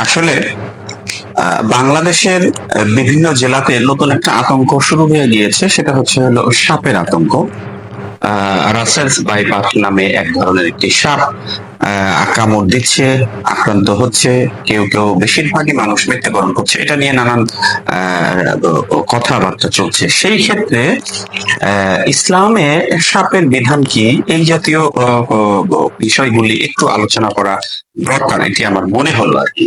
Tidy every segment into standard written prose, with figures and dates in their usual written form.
আসলে বাংলাদেশের বিভিন্ন জেলাতে নতুন একটা আতঙ্ক শুরু হয়ে গিয়েছে, সেটা হলো সাপের আতঙ্ক। রাসেলস বাইপাস নামে এক ধরনের একটি সাপ কামড় দিচ্ছে, আক্রান্ত হচ্ছে, কেউ কেউ বেশিরভাগই মানুষ মৃত্যুবরণ করছে। এটা নিয়ে নানান কথাবার্তা চলছে। সেই ক্ষেত্রে ইসলামে সাপের বিধান কি, এই জাতীয় বিষয়গুলি একটু আলোচনা করা দরকার, এটি আমার মনে হলো আর কি।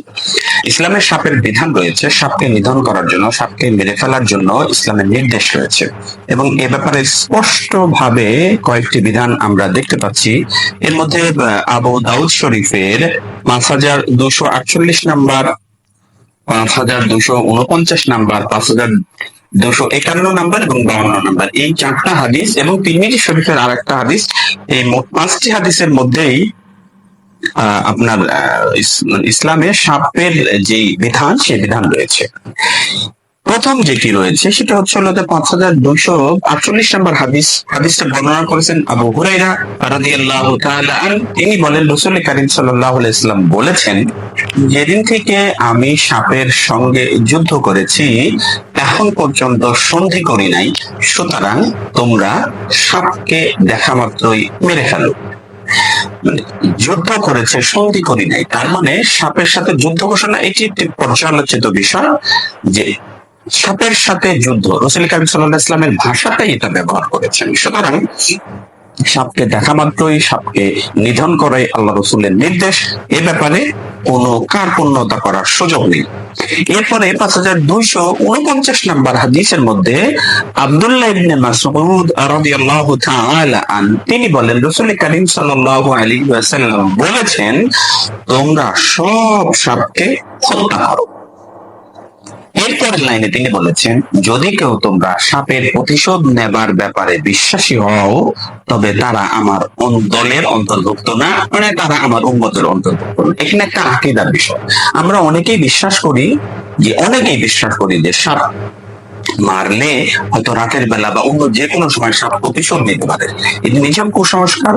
ইসলামের সাপের বিধান রয়েছে, সাপকে নিধন করার জন্য, সাপকে মেরে ফেলার জন্য ইসলামের নির্দেশ রয়েছে, এবং এ ব্যাপারে স্পষ্ট ভাবে কয়েকটি বিধান আমরা দেখতে পাচ্ছি। এর মধ্যে আবু দাউদ শরীফের 5248 নাম্বার, 5249 নাম্বার, 5251 নাম্বার এবং 52 নাম্বার, এই চারটা হাদিস এবং তিরমিজি শরীফের আর একটা হাদিস, এই মোট 5টি হাদিসের মধ্যেই আপনার ইসলামে সাপের যে বিধান, সে বিধান রয়েছে। প্রথম যেটি রয়েছে সেটা হচ্ছে 5248 নাম্বার হাদিস। হাদিসটা বর্ণনা করেছেন আবু হুরায়রা রাদিয়াল্লাহু তাআলা আনহু। তিনি বলেন, রাসূল কারীম সাল্লাল্লাহু আলাইহি ওয়াসাল্লাম বলেছেন, যেদিন থেকে আমি সাপের সঙ্গে যুদ্ধ করেছি এখন পর্যন্ত সন্ধি করি নাই, সুতরাং তোমরা সাপকে দেখা মাত্রই মেরে ফেলো। যুদ্ধ করেছে, সন্ধি করি নাই, তার মানে সাপের সাথে যুদ্ধ ঘোষণা, এটি একটি পর্যালোচিত বিষয় যে সাপের সাথে যুদ্ধ। রাসূল কারীম সাল্লাল্লাহু আলাইহি ওয়াসাল্লামের ভাষাটাই এটা ব্যবহার করেছেন। সুতরাং সাপকে দেখা মাত্রই সাপকে নিধন করে আল্লাহ রসুলের নির্দেশ, এ ব্যাপারে কোনো কার্পণ্যতা করার সুযোগ নেই। এরপরে 5249 নাম্বার হাদিসের মধ্যে আব্দুল্লাহ ইবনে মাসউদ রাদিয়াল্লাহু তাআলা আনহু, তিনি বলেন, রাসূল কারীম সাল্লাল্লাহু আলাইহি ওয়াসাল্লাম বলেছেন, তোমরা সব সাপকে হত্যা করো। এরপরের লাইনে তিনি বলেছেন, যদি কেউ তোমরা সাপের প্রতিশোধ নেবার ব্যাপারে বিশ্বাসী হও, তবে তারা আমার দলের অন্তর্ভুক্ত না, মানে তারা আমার উম্মতের অন্তর্ভুক্ত না। এখানে একটা আকীদার বিষয়। আমরা অনেকেই বিশ্বাস করি যে সাপ মারলে হয়তো রাতের বেলা বা অন্য যে কোনো সময় সাপ প্রতিশোধ নিতে পারে। এটি নিছক কুসংস্কার।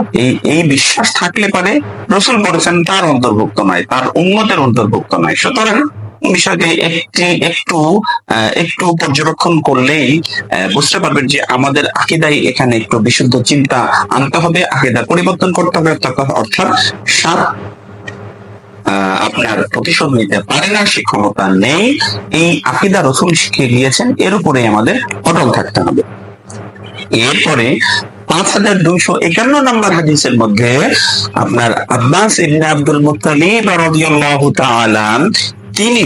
এই বিশ্বাস থাকলে পারে রাসূল বলেছেন তার অন্তর্ভুক্ত নয়, তার উম্মতের অন্তর্ভুক্ত নয়। সুতরাং বিষয়টি একটু পর্যবেক্ষণ করলেই বুঝতে পারবেন যে আমাদের আকীদায় এখানে একটু বিশুদ্ধ চিন্তা আনতে হবে, আকীদা পরিবর্তন করতে হবে। অর্থাৎ সাপ আপনার প্রতিশোধ নিতে পারে না, সে ক্ষমতা নেই, এই আকীদা রাসূল শিখিয়ে দিয়েছেন, এর উপরে আমাদের অটল থাকতে হবে। এরপরে 5251 নাম্বার হাদিসের মধ্যে আপনার আব্বাস ইবনে আব্দুল মুত্তালিব রাদিয়াল্লাহু তাআলা তিনি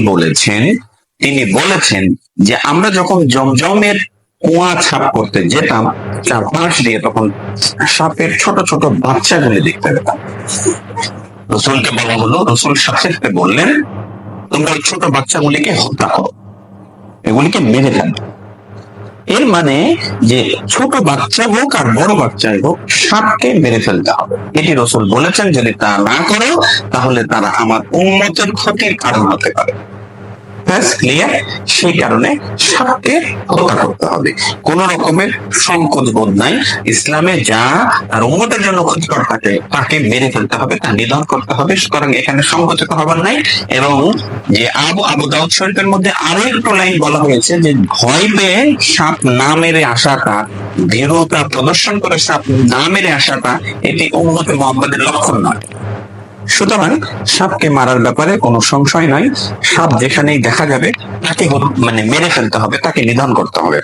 বলেছেন যে আমরা যখন জমজমের কুয়া সাফ করতে যেতাম, চারপাশ দিয়ে তখন সাপের ছোট ছোট বাচ্চাগুলি দেখতে পেতাম। রসুলকে বলা হলো, রসুল সাথে সাথে বললেন, তোমরা এই ছোট বাচ্চাগুলিকে হত্যা করো, এগুলিকে মেরে ফেলো। এর মানে যে ছোট বাচ্চা হোক আর বড় বাচ্চাই হোক, সাপকে মেরে ফেলতে হবে, এটি রসুল বলেছেন। যদি তা না করো তাহলে তারা আমার উম্মতের ক্ষতির কারণ হতে পারে। ক্লিয়ার? সেই কারণে সাপকে হত্যা করতে হবে, কোন রকমের সংকোচ বোধ নাই। ইসলামে যা তার উম্মতের জন্য ক্ষতিকর থাকে তাকে মেরে ফেলতে হবে, তা নিধন করতে হবে। সুতরাং এখানে সংকোচিত হবার নাই। এবং যে আবু দাউদ শরীফের মধ্যে আরো একটু লাইন বলা হয়েছে যে ভয় পেয়ে সাপ না মেরে আসাটা, ভীরুতা প্রদর্শন করে সাপ না মেরে আসাটা, এটি উম্মতে মুহাম্মাদের লক্ষণ নয়। সুতরাং সাপকে মারার ব্যাপারে কোনো সংশয় নাই। সাপ যেখানেই দেখা যাবে তাকে মেরে ফেলতে হবে, তাকে নিধন করতে হবে।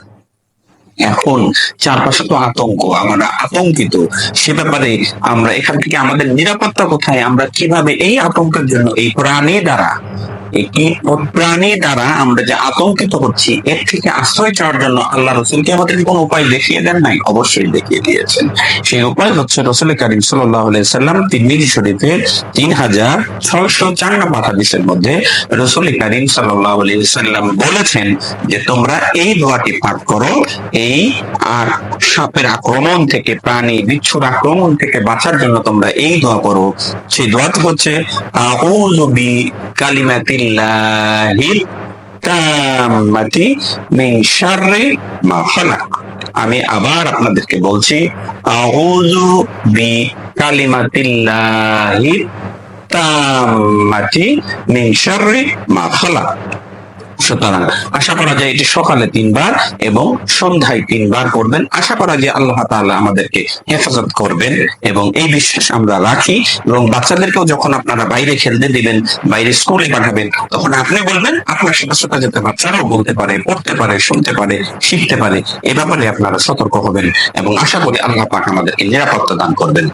এখন চারপাশে তো আতঙ্ক, আমরা আতঙ্কিত, সে ব্যাপারে আমরা এখান থেকে আমাদের নিরাপত্তা কোথায়, আমরা কিভাবে এই আতঙ্কের জন্য এই প্রাণী দ্বারা আমরা যে আতঙ্কিত হচ্ছি, এর থেকে আশ্রয় চাওয়ার জন্য আল্লাহ রসুলকে আমাদের কোন উপায় দেখিয়ে দেন নাই? অবশ্যই দেখিয়ে দিয়েছেন। সেই উপায় হচ্ছে রাসূল কারীম সাল্লাল্লাহু আলাইহি ওয়াসাল্লাম তিরমিজি শরীফের 3604 নম্বর হাদিসের মধ্যে রাসূল কারীম সাল্লাল্লাহু আলাইহি ওয়াসাল্লাম বলেছেন যে তোমরা এই দোয়াটি পাঠ করো, এই আর সাপের আক্রমণ থেকে, প্রাণী বিচ্ছুর আক্রমণ থেকে বাঁচার জন্য তোমরা এই দোয়া করো। সেই দোয়াটি হচ্ছে আউযু বিকালিমাতিল্লাহিল তাম্মাতি মিন শাররি মা খালাক। আমি আবার আপনাদেরকে বলছি, আউযু বিকালিমাতিল্লাহিল তাম্মাতি মিন শাররি মা খালাক। সুতরাং আশা করা যায় এটি সকালে 3 বার এবং সন্ধ্যায় 3 বার করবেন। আশা করা যায় আল্লাহ তাআলা আমাদেরকে হেফাজত করবেন এবং এই বিশ্বাস আমরা রাখি। এবং বাচ্চাদেরকেও যখন আপনারা বাইরে খেলতে দিবেন, বাইরে স্কুলে পাঠাবেন, তখন আপনি বলবেন, আপনার সাথে সাথে যাতে বাচ্চারাও বলতে পারে, পড়তে পারে, শুনতে পারে, শিখতে পারে, এ ব্যাপারে আপনারা সতর্ক হবেন এবং আশা করি আল্লাহ পাক আমাদেরকে নিরাপত্তা দান করবেন।